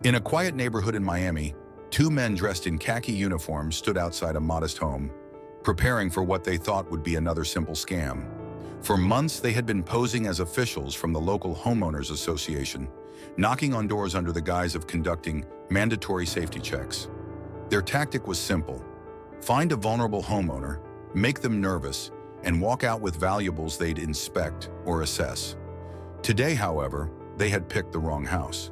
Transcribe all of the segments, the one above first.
In a quiet neighborhood in Miami, two men dressed in khaki uniforms stood outside a modest home, preparing for what they thought would be another simple scam. For months, they had been posing as officials from the local Homeowners Association, knocking on doors under the guise of conducting mandatory safety checks. Their tactic was simple: find a vulnerable homeowner, make them nervous, and walk out with valuables they'd inspect or assess. Today, however, they had picked the wrong house.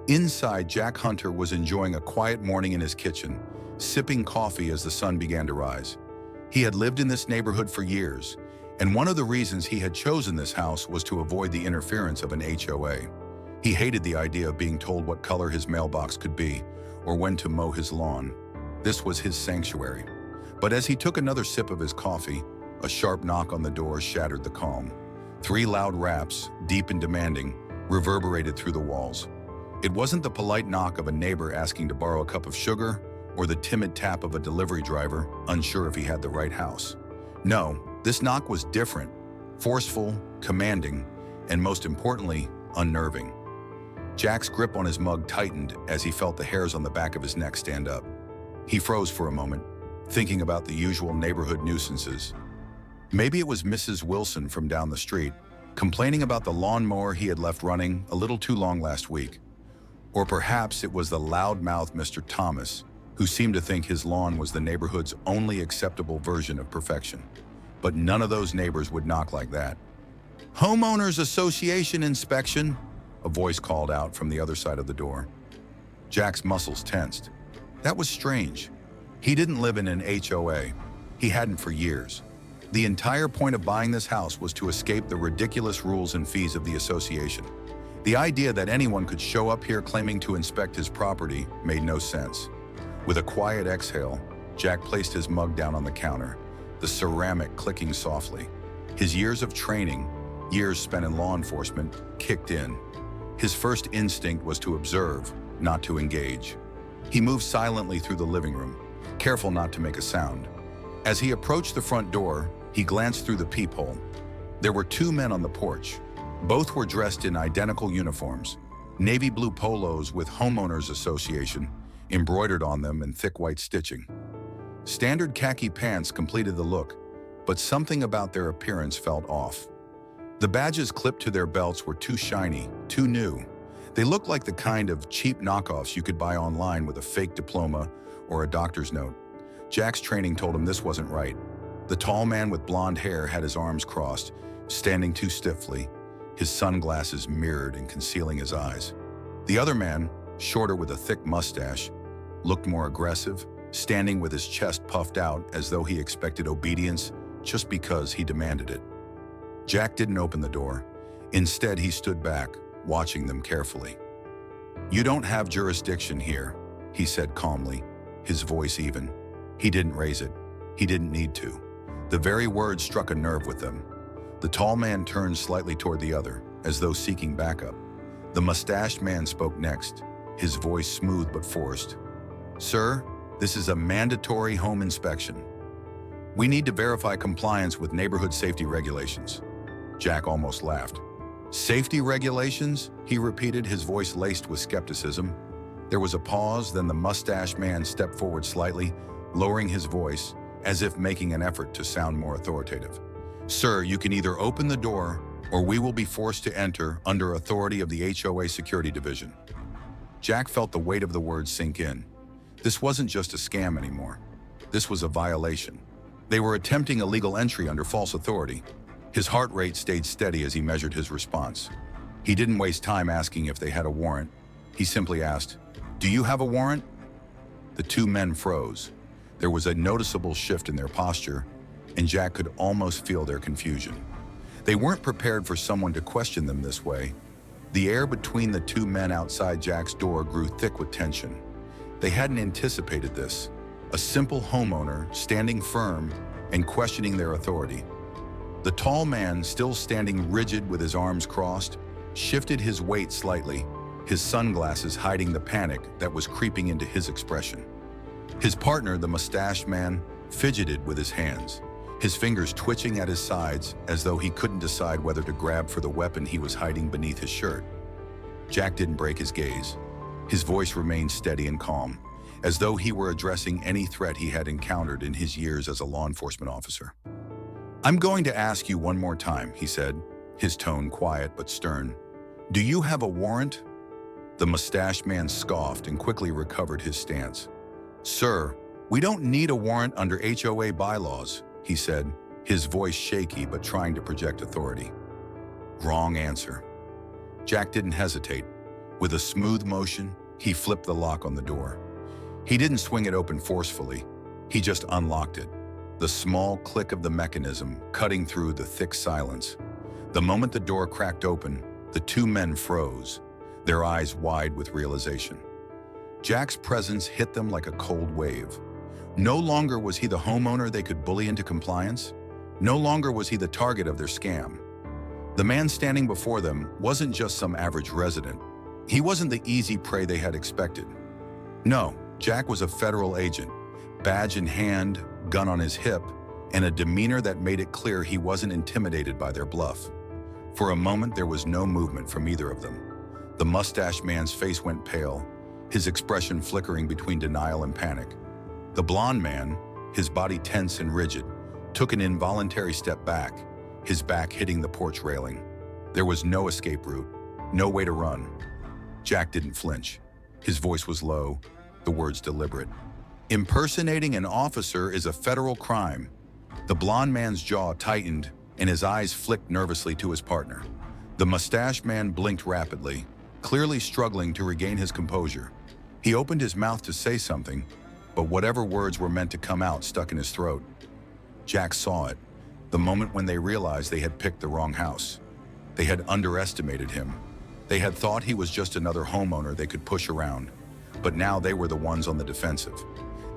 Inside, Jack Hunter was enjoying a quiet morning in his kitchen, sipping coffee as the sun began to rise. He had lived in this neighborhood for years, and one of the reasons he had chosen this house was to avoid the interference of an HOA. He hated the idea of being told what color his mailbox could be or when to mow his lawn. This was his sanctuary. But as he took another sip of his coffee, a sharp knock on the door shattered the calm. 3 loud raps, deep and demanding, reverberated through the walls. It wasn't the polite knock of a neighbor asking to borrow a cup of sugar or the timid tap of a delivery driver unsure if he had the right house. No, this knock was different, forceful, commanding, and most importantly, unnerving. Jack's grip on his mug tightened as he felt the hairs on the back of his neck stand up. He froze for a moment, thinking about the usual neighborhood nuisances. Maybe it was Mrs. Wilson from down the street, complaining about the lawnmower he had left running a little too long last week. Or perhaps it was the loudmouth Mr. Thomas, who seemed to think his lawn was the neighborhood's only acceptable version of perfection. But none of those neighbors would knock like that. "Homeowners Association inspection," a voice called out from the other side of the door. Jack's muscles tensed. That was strange. He didn't live in an HOA. He hadn't for years. The entire point of buying this house was to escape the ridiculous rules and fees of the association. The idea that anyone could show up here claiming to inspect his property made no sense. With a quiet exhale, Jack placed his mug down on the counter, the ceramic clicking softly. His years of training, years spent in law enforcement, kicked in. His first instinct was to observe, not to engage. He moved silently through the living room, careful not to make a sound. As he approached the front door, he glanced through the peephole. There were 2 men on the porch. Both were dressed in identical uniforms, navy blue polos with Homeowners Association embroidered on them in thick white stitching. Standard khaki pants completed the look, but something about their appearance felt off. The badges clipped to their belts were too shiny, too new. They looked like the kind of cheap knockoffs you could buy online with a fake diploma or a doctor's note. Jack's training told him this wasn't right. The tall man with blonde hair had his arms crossed, standing too stiffly, his sunglasses mirrored and concealing his eyes. The other man, shorter with a thick mustache, looked more aggressive, standing with his chest puffed out as though he expected obedience just because he demanded it. Jack didn't open the door. Instead, he stood back, watching them carefully. "You don't have jurisdiction here," he said calmly, his voice even. He didn't raise it. He didn't need to. The very words struck a nerve with them. The tall man turned slightly toward the other, as though seeking backup. The mustached man spoke next, his voice smooth but forced. "Sir, this is a mandatory home inspection. We need to verify compliance with neighborhood safety regulations." Jack almost laughed. "Safety regulations?" he repeated, his voice laced with skepticism. There was a pause, then the mustached man stepped forward slightly, lowering his voice, as if making an effort to sound more authoritative. "Sir, you can either open the door, or we will be forced to enter under authority of the HOA Security Division." Jack felt the weight of the words sink in. This wasn't just a scam anymore. This was a violation. They were attempting illegal entry under false authority. His heart rate stayed steady as he measured his response. He didn't waste time asking if they had a warrant. He simply asked, "Do you have a warrant?" The 2 men froze. There was a noticeable shift in their posture, and Jack could almost feel their confusion. They weren't prepared for someone to question them this way. The air between the 2 men outside Jack's door grew thick with tension. They hadn't anticipated this. A simple homeowner standing firm and questioning their authority. The tall man, still standing rigid with his arms crossed, shifted his weight slightly, his sunglasses hiding the panic that was creeping into his expression. His partner, the mustached man, fidgeted with his hands, his fingers twitching at his sides as though he couldn't decide whether to grab for the weapon he was hiding beneath his shirt. Jack didn't break his gaze. His voice remained steady and calm, as though he were addressing any threat he had encountered in his years as a law enforcement officer. "I'm going to ask you one more time," he said, his tone quiet but stern. "Do you have a warrant?" The mustached man scoffed and quickly recovered his stance. "Sir, we don't need a warrant under HOA bylaws," he said, his voice shaky but trying to project authority. Wrong answer. Jack didn't hesitate. With a smooth motion, he flipped the lock on the door. He didn't swing it open forcefully. He just unlocked it. The small click of the mechanism cutting through the thick silence. The moment the door cracked open, the two men froze, their eyes wide with realization. Jack's presence hit them like a cold wave. No longer was he the homeowner they could bully into compliance. No longer was he the target of their scam. The man standing before them wasn't just some average resident. He wasn't the easy prey they had expected. No, Jack was a federal agent, badge in hand, gun on his hip, and a demeanor that made it clear he wasn't intimidated by their bluff. For a moment, there was no movement from either of them. The mustached man's face went pale, his expression flickering between denial and panic. The blond man, his body tense and rigid, took an involuntary step back, his back hitting the porch railing. There was no escape route, no way to run. Jack didn't flinch. His voice was low, the words deliberate. "Impersonating an officer is a federal crime." The blond man's jaw tightened and his eyes flicked nervously to his partner. The mustached man blinked rapidly, clearly struggling to regain his composure. He opened his mouth to say something, but whatever words were meant to come out stuck in his throat. Jack saw it, the moment when they realized they had picked the wrong house. They had underestimated him. They had thought he was just another homeowner they could push around, but now they were the ones on the defensive.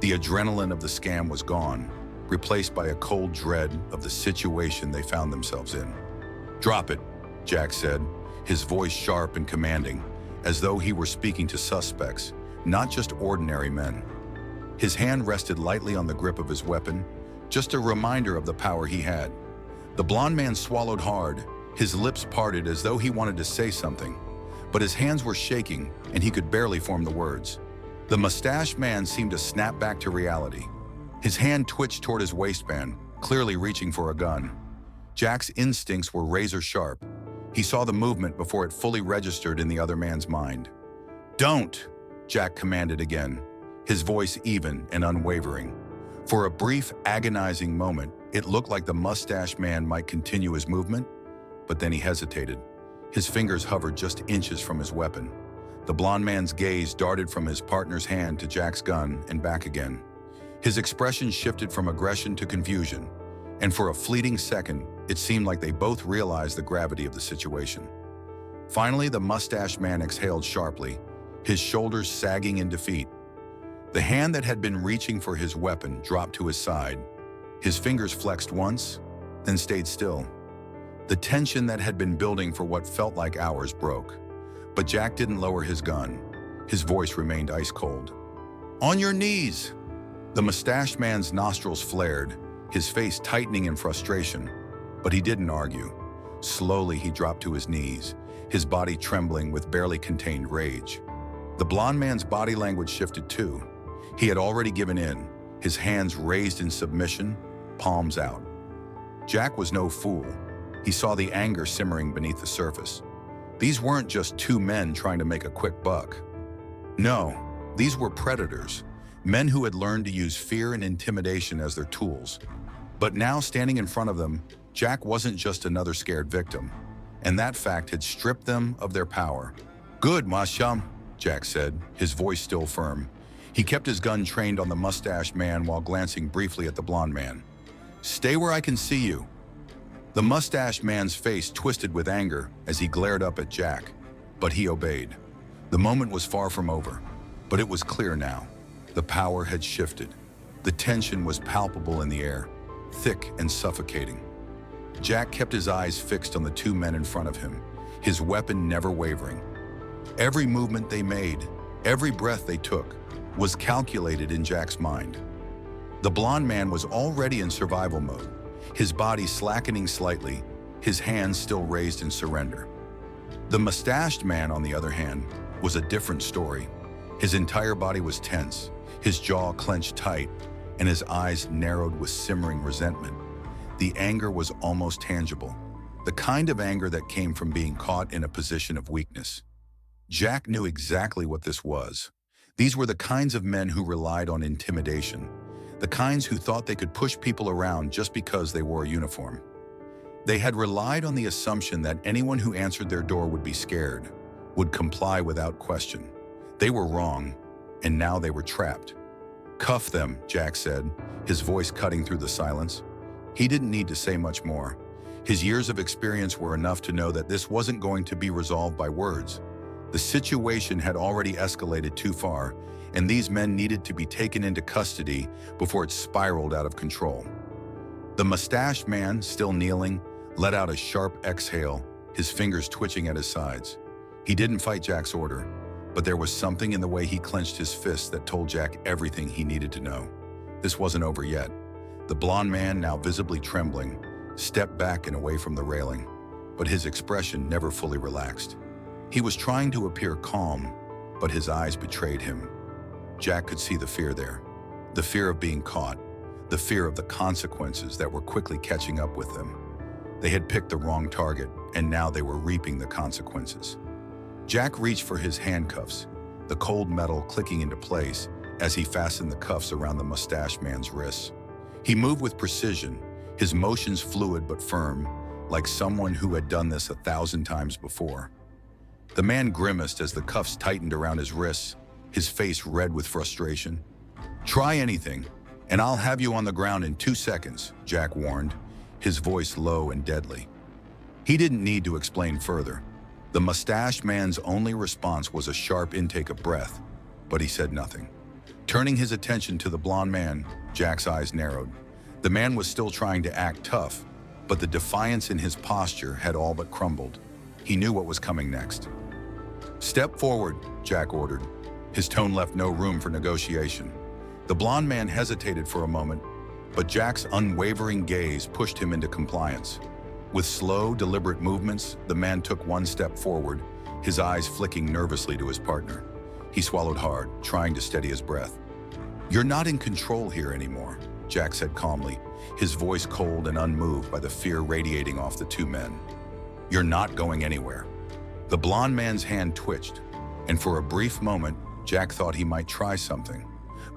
The adrenaline of the scam was gone, replaced by a cold dread of the situation they found themselves in. "Drop it," Jack said, his voice sharp and commanding, as though he were speaking to suspects, not just ordinary men. His hand rested lightly on the grip of his weapon, just a reminder of the power he had. The blond man swallowed hard, his lips parted as though he wanted to say something, but his hands were shaking and he could barely form the words. The mustached man seemed to snap back to reality. His hand twitched toward his waistband, clearly reaching for a gun. Jack's instincts were razor sharp. He saw the movement before it fully registered in the other man's mind. "Don't!" Jack commanded again, his voice even and unwavering. For a brief, agonizing moment, it looked like the mustached man might continue his movement, but then he hesitated. His fingers hovered just inches from his weapon. The blond man's gaze darted from his partner's hand to Jack's gun and back again. His expression shifted from aggression to confusion, and for a fleeting second, it seemed like they both realized the gravity of the situation. Finally, the mustached man exhaled sharply, his shoulders sagging in defeat. The hand that had been reaching for his weapon dropped to his side. His fingers flexed once, then stayed still. The tension that had been building for what felt like hours broke. But Jack didn't lower his gun. His voice remained ice cold. "On your knees!" The mustached man's nostrils flared, his face tightening in frustration. But he didn't argue. Slowly, he dropped to his knees, his body trembling with barely contained rage. The blond man's body language shifted too. He had already given in, his hands raised in submission, palms out. Jack was no fool. He saw the anger simmering beneath the surface. These weren't just two men trying to make a quick buck. No, these were predators, men who had learned to use fear and intimidation as their tools. But now, standing in front of them, Jack wasn't just another scared victim, and that fact had stripped them of their power. "Good, Masham," Jack said, his voice still firm. He kept his gun trained on the mustached man while glancing briefly at the blond man. "Stay where I can see you." The mustached man's face twisted with anger as he glared up at Jack, but he obeyed. The moment was far from over, but it was clear now. The power had shifted. The tension was palpable in the air, thick and suffocating. Jack kept his eyes fixed on the two men in front of him, his weapon never wavering. Every movement they made, every breath they took, was calculated in Jack's mind. The blond man was already in survival mode, his body slackening slightly, his hands still raised in surrender. The mustached man, on the other hand, was a different story. His entire body was tense, his jaw clenched tight, and his eyes narrowed with simmering resentment. The anger was almost tangible, the kind of anger that came from being caught in a position of weakness. Jack knew exactly what this was. These were the kinds of men who relied on intimidation, the kinds who thought they could push people around just because they wore a uniform. They had relied on the assumption that anyone who answered their door would be scared, would comply without question. They were wrong, and now they were trapped. "Cuff them," Jack said, his voice cutting through the silence. He didn't need to say much more. His years of experience were enough to know that this wasn't going to be resolved by words. The situation had already escalated too far, and these men needed to be taken into custody before it spiraled out of control. The mustached man, still kneeling, let out a sharp exhale, his fingers twitching at his sides. He didn't fight Jack's order, but there was something in the way he clenched his fists that told Jack everything he needed to know. This wasn't over yet. The blond man, now visibly trembling, stepped back and away from the railing, but his expression never fully relaxed. He was trying to appear calm, but his eyes betrayed him. Jack could see the fear there, the fear of being caught, the fear of the consequences that were quickly catching up with them. They had picked the wrong target, and now they were reaping the consequences. Jack reached for his handcuffs, the cold metal clicking into place as he fastened the cuffs around the mustached man's wrists. He moved with precision, his motions fluid but firm, like someone who had done this 1,000 times before. The man grimaced as the cuffs tightened around his wrists, his face red with frustration. "Try anything, and I'll have you on the ground in 2 seconds," Jack warned, his voice low and deadly. He didn't need to explain further. The mustached man's only response was a sharp intake of breath, but he said nothing. Turning his attention to the blond man, Jack's eyes narrowed. The man was still trying to act tough, but the defiance in his posture had all but crumbled. He knew what was coming next. "Step forward," Jack ordered. His tone left no room for negotiation. The blond man hesitated for a moment, but Jack's unwavering gaze pushed him into compliance. With slow, deliberate movements, the man took one step forward, his eyes flicking nervously to his partner. He swallowed hard, trying to steady his breath. "You're not in control here anymore," Jack said calmly, his voice cold and unmoved by the fear radiating off the two men. "You're not going anywhere." The blond man's hand twitched, and for a brief moment, Jack thought he might try something.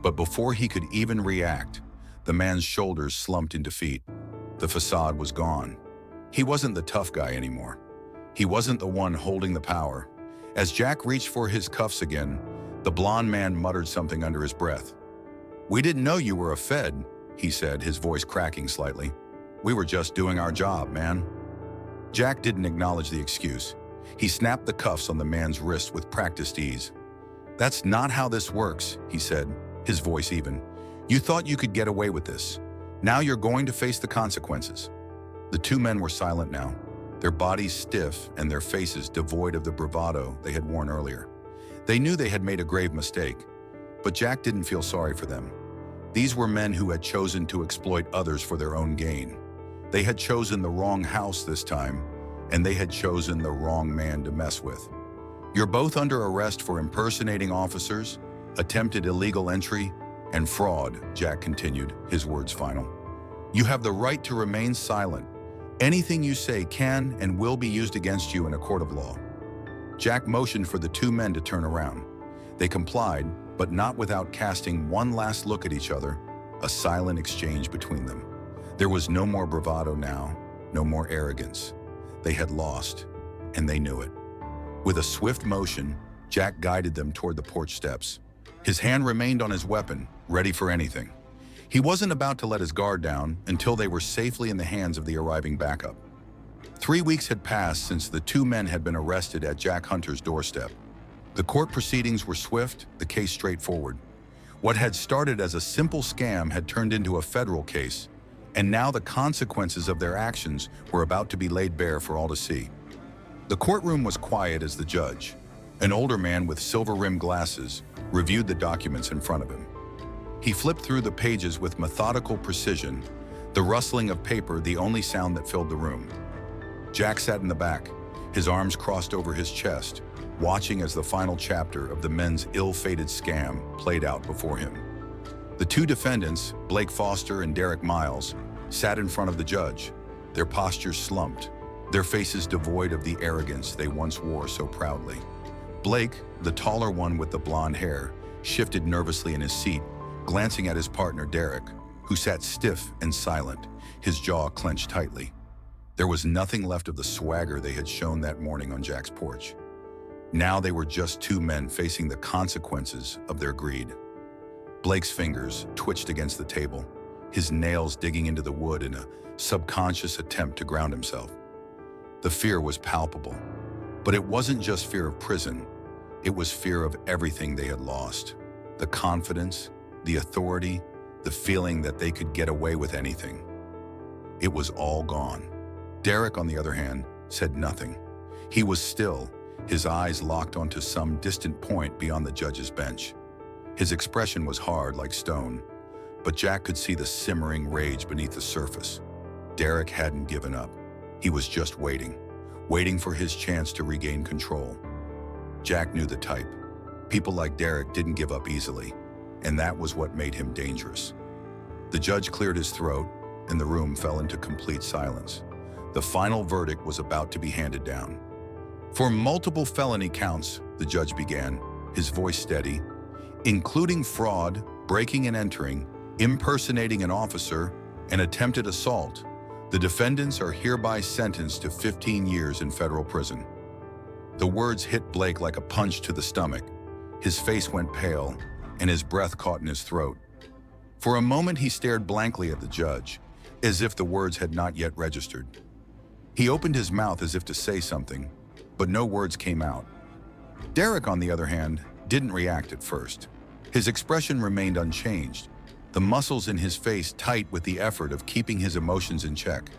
But before he could even react, the man's shoulders slumped in defeat. The facade was gone. He wasn't the tough guy anymore. He wasn't the one holding the power. As Jack reached for his cuffs again, the blond man muttered something under his breath. "We didn't know you were a Fed," he said, his voice cracking slightly. "We were just doing our job, man." Jack didn't acknowledge the excuse. He snapped the cuffs on the man's wrist with practiced ease. "That's not how this works," he said, his voice even. "You thought you could get away with this. Now you're going to face the consequences." The two men were silent now, their bodies stiff and their faces devoid of the bravado they had worn earlier. They knew they had made a grave mistake, but Jack didn't feel sorry for them. These were men who had chosen to exploit others for their own gain. They had chosen the wrong house this time, and they had chosen the wrong man to mess with. "You're both under arrest for impersonating officers, attempted illegal entry, and fraud," Jack continued, his words final. "You have the right to remain silent. Anything you say can and will be used against you in a court of law." Jack motioned for the two men to turn around. They complied, but not without casting one last look at each other, a silent exchange between them. There was no more bravado now, no more arrogance. They had lost, and they knew it. With a swift motion, Jack guided them toward the porch steps. His hand remained on his weapon, ready for anything. He wasn't about to let his guard down until they were safely in the hands of the arriving backup. 3 weeks had passed since the two men had been arrested at Jack Hunter's doorstep. The court proceedings were swift, the case straightforward. What had started as a simple scam had turned into a federal case, and now the consequences of their actions were about to be laid bare for all to see. The courtroom was quiet as the judge, an older man with silver-rimmed glasses, reviewed the documents in front of him. He flipped through the pages with methodical precision, the rustling of paper the only sound that filled the room. Jack sat in the back, his arms crossed over his chest, watching as the final chapter of the men's ill-fated scam played out before him. The two defendants, Blake Foster and Derek Miles, sat in front of the judge, their postures slumped, their faces devoid of the arrogance they once wore so proudly. Blake, the taller one with the blonde hair, shifted nervously in his seat, glancing at his partner Derek, who sat stiff and silent, his jaw clenched tightly. There was nothing left of the swagger they had shown that morning on Jack's porch. Now they were just two men facing the consequences of their greed. Blake's fingers twitched against the table, his nails digging into the wood in a subconscious attempt to ground himself. The fear was palpable, but it wasn't just fear of prison. It was fear of everything they had lost. The confidence, the authority, the feeling that they could get away with anything. It was all gone. Derek, on the other hand, said nothing. He was still, his eyes locked onto some distant point beyond the judge's bench. His expression was hard like stone, but Jack could see the simmering rage beneath the surface. Derek hadn't given up. He was just waiting for his chance to regain control. Jack knew the type. People like Derek didn't give up easily, and that was what made him dangerous. The judge cleared his throat, and the room fell into complete silence. The final verdict was about to be handed down. For multiple felony counts, the judge began, his voice steady, including fraud, breaking and entering, impersonating an officer, and attempted assault, the defendants are hereby sentenced to 15 years in federal prison. The words hit Blake like a punch to the stomach. His face went pale, and his breath caught in his throat. For a moment, he stared blankly at the judge, as if the words had not yet registered. He opened his mouth as if to say something, but no words came out. Derek, on the other hand, didn't react at first. His expression remained unchanged, the muscles in his face tight with the effort of keeping his emotions in check.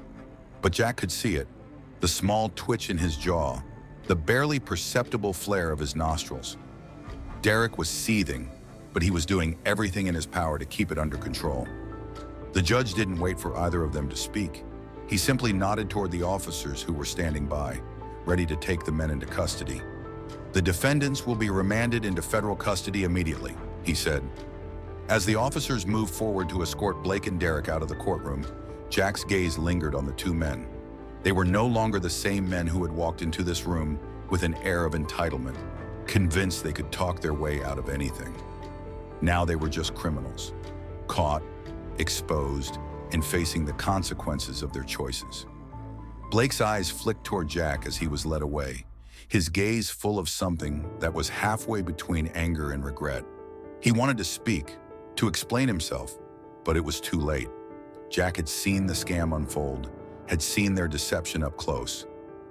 But Jack could see it, the small twitch in his jaw, the barely perceptible flare of his nostrils. Derek was seething, but he was doing everything in his power to keep it under control. The judge didn't wait for either of them to speak. He simply nodded toward the officers who were standing by, ready to take the men into custody. "The defendants will be remanded into federal custody immediately," he said. As the officers moved forward to escort Blake and Derek out of the courtroom, Jack's gaze lingered on the two men. They were no longer the same men who had walked into this room with an air of entitlement, convinced they could talk their way out of anything. Now they were just criminals, caught, exposed, and facing the consequences of their choices. Blake's eyes flicked toward Jack as he was led away, his gaze full of something that was halfway between anger and regret. He wanted to speak, to explain himself, but it was too late. Jack had seen the scam unfold, had seen their deception up close.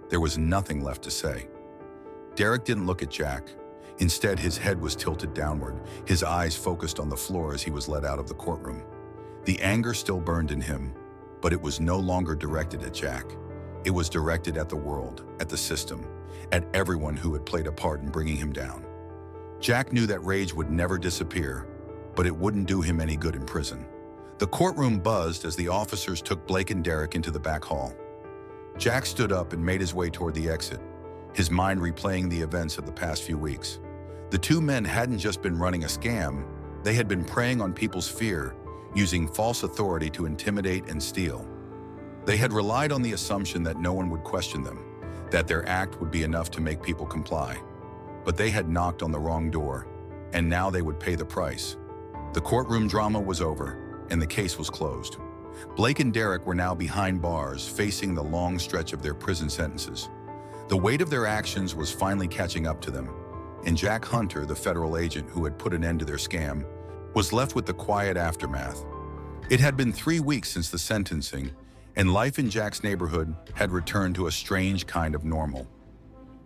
There was nothing left to say. Derek didn't look at Jack. Instead, his head was tilted downward, his eyes focused on the floor as he was led out of the courtroom. The anger still burned in him, but it was no longer directed at Jack. It was directed at the world, at the system, at everyone who had played a part in bringing him down. Jack knew that rage would never disappear, but it wouldn't do him any good in prison. The courtroom buzzed as the officers took Blake and Derek into the back hall. Jack stood up and made his way toward the exit, his mind replaying the events of the past few weeks. The two men hadn't just been running a scam, they had been preying on people's fear, using false authority to intimidate and steal. They had relied on the assumption that no one would question them, that their act would be enough to make people comply. But they had knocked on the wrong door, and now they would pay the price. The courtroom drama was over, and the case was closed. Blake and Derek were now behind bars, facing the long stretch of their prison sentences. The weight of their actions was finally catching up to them, and Jack Hunter, the federal agent who had put an end to their scam, was left with the quiet aftermath. It had been 3 weeks since the sentencing, and life in Jack's neighborhood had returned to a strange kind of normal.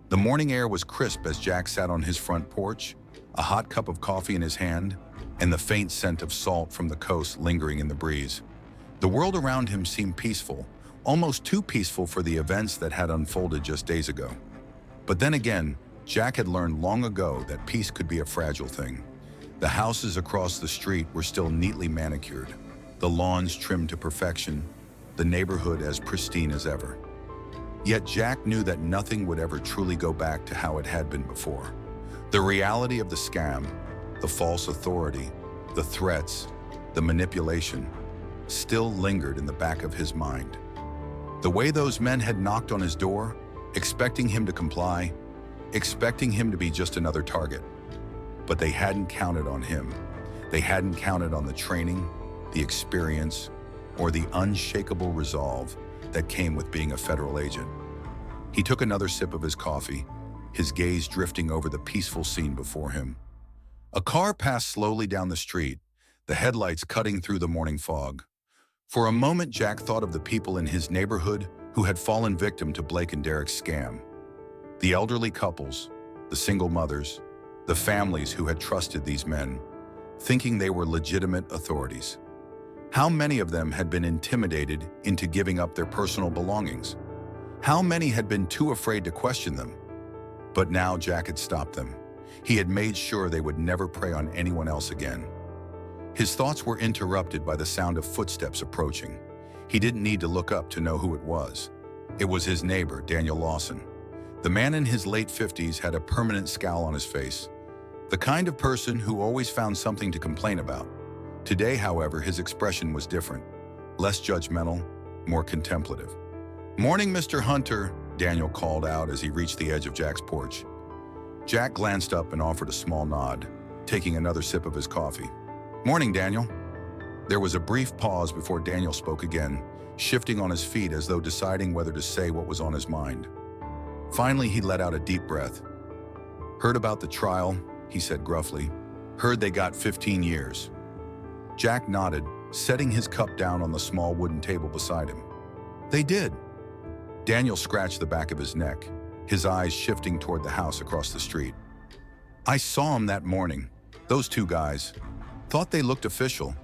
The morning air was crisp as Jack sat on his front porch, a hot cup of coffee in his hand, and the faint scent of salt from the coast lingering in the breeze. The world around him seemed peaceful, almost too peaceful for the events that had unfolded just days ago. But then again, Jack had learned long ago that peace could be a fragile thing. The houses across the street were still neatly manicured, the lawns trimmed to perfection, the neighborhood as pristine as ever. Yet Jack knew that nothing would ever truly go back to how it had been before. The reality of the scam, the false authority, the threats, the manipulation, still lingered in the back of his mind. The way those men had knocked on his door, expecting him to comply, expecting him to be just another target. But they hadn't counted on him. They hadn't counted on the training, the experience, or the unshakable resolve that came with being a federal agent. He took another sip of his coffee, his gaze drifting over the peaceful scene before him. A car passed slowly down the street, the headlights cutting through the morning fog. For a moment, Jack thought of the people in his neighborhood who had fallen victim to Blake and Derek's scam. The elderly couples, the single mothers, the families who had trusted these men, thinking they were legitimate authorities. How many of them had been intimidated into giving up their personal belongings? How many had been too afraid to question them? But now Jack had stopped them. He had made sure they would never prey on anyone else again. His thoughts were interrupted by the sound of footsteps approaching. He didn't need to look up to know who it was. It was his neighbor, Daniel Lawson. The man in his late 50s had a permanent scowl on his face, the kind of person who always found something to complain about. Today, however, his expression was different, less judgmental, more contemplative. "Morning, Mr. Hunter," Daniel called out as he reached the edge of Jack's porch. Jack glanced up and offered a small nod, taking another sip of his coffee. "Morning, Daniel." There was a brief pause before Daniel spoke again, shifting on his feet as though deciding whether to say what was on his mind. Finally, he let out a deep breath. "Heard about the trial," he said gruffly. "Heard they got 15 years. Jack nodded, setting his cup down on the small wooden table beside him. "They did." Daniel scratched the back of his neck, his eyes shifting toward the house across the street. "I saw them that morning, those two guys. Thought they looked official,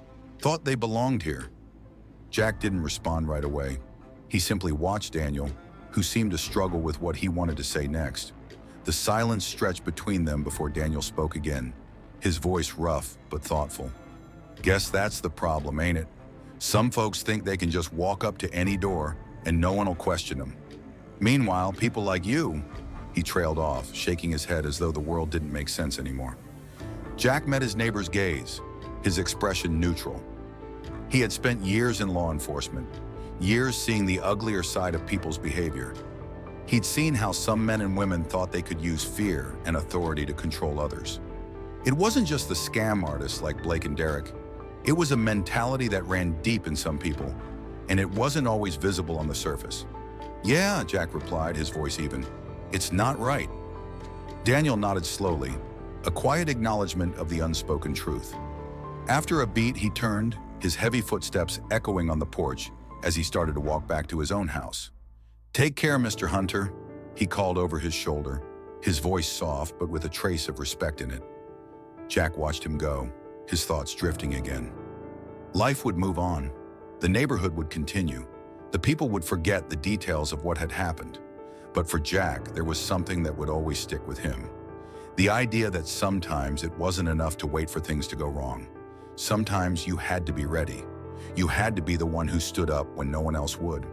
thought they belonged here." Jack didn't respond right away. He simply watched Daniel, who seemed to struggle with what he wanted to say next. The silence stretched between them before Daniel spoke again, his voice rough but thoughtful. "Guess that's the problem, ain't it? Some folks think they can just walk up to any door and no one will question them. Meanwhile, people like you," he trailed off, shaking his head as though the world didn't make sense anymore. Jack met his neighbor's gaze, his expression neutral. He had spent years in law enforcement, years seeing the uglier side of people's behavior. He'd seen how some men and women thought they could use fear and authority to control others. It wasn't just the scam artists like Blake and Derek. It was a mentality that ran deep in some people, and it wasn't always visible on the surface. "Yeah," Jack replied, his voice even. "It's not right." Daniel nodded slowly, a quiet acknowledgement of the unspoken truth. After a beat, he turned, his heavy footsteps echoing on the porch as he started to walk back to his own house. "Take care, Mr. Hunter," he called over his shoulder, his voice soft but with a trace of respect in it. Jack watched him go, his thoughts drifting again. Life would move on. The neighborhood would continue. The people would forget the details of what had happened. But for Jack, there was something that would always stick with him. The idea that sometimes it wasn't enough to wait for things to go wrong. Sometimes you had to be ready. You had to be the one who stood up when no one else would.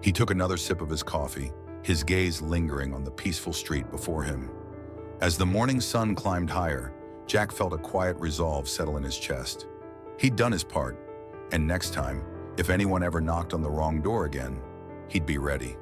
He took another sip of his coffee, his gaze lingering on the peaceful street before him. As the morning sun climbed higher, Jack felt a quiet resolve settle in his chest. He'd done his part, and next time, if anyone ever knocked on the wrong door again, he'd be ready.